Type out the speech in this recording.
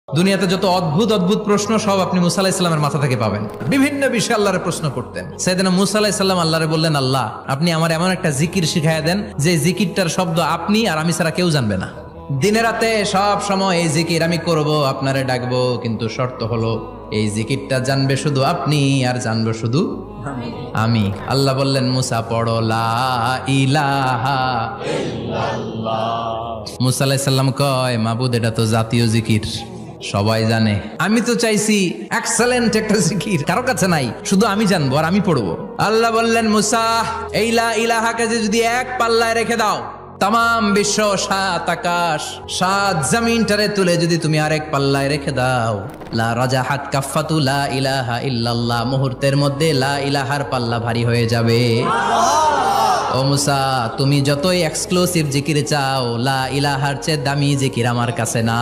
দুনিয়াতে যত অদ্ভুত অদ্ভুত প্রশ্ন সব আপনি মুসা আলাইহিস সালামের মাথা থেকে পাবেন। বিভিন্ন বিষয়ে আল্লাহরে প্রশ্ন করতেন। সাইয়েদনা মুসা আলাইহিস সালাম আল্লাহরে বললেন, আল্লাহ আপনি আমার এমন একটা জিকির শিখাইয়া দেন যে জিকিরটার শব্দ আপনি আর আমি ছাড়া কেউ জানবে না। দিনে রাতে সব সময় এই জিকির আমি করব, আপনারে ডাকবো, কিন্তু শর্ত হলো এই জিকিরটা জানবে শুধু আপনি আর জানবো শুধু আমি। আল্লাহ বললেন, মুসা পড়ো লা ইলাহা ইল্লাল্লাহ। মুসা আলাইহিস সালাম কয়, মাবুদ এটা তো জাতীয় জিকির, সবাই জানে। আমি তো চাইছি এক্সেলেন্ট একটা জিকির, কারো কাছে নাই, শুধু আমি জানবো আর আমি পড়বো। আল্লাহ বললেন, মুসা এই লা ইলাহাকে যদি এক পাল্লায় রেখে দাও, তাম বিশ্ব, 7 আকাশ 7 জমিনটারে তুলে যদি তুমি আরেক পাল্লায় রেখে দাও, লা রাজাহাত কাফাতু লা ইলাহা ইল্লাল্লাহ, মুহূর্তের মধ্যে লা ইলাহার পাল্লা ভারী হয়ে যাবে। ও মুসা, তুমি যতই এক্সক্লুসিভ জিকির চাও, লা ইলাহার চেয়ে দামি জিকির আমার কাছে না।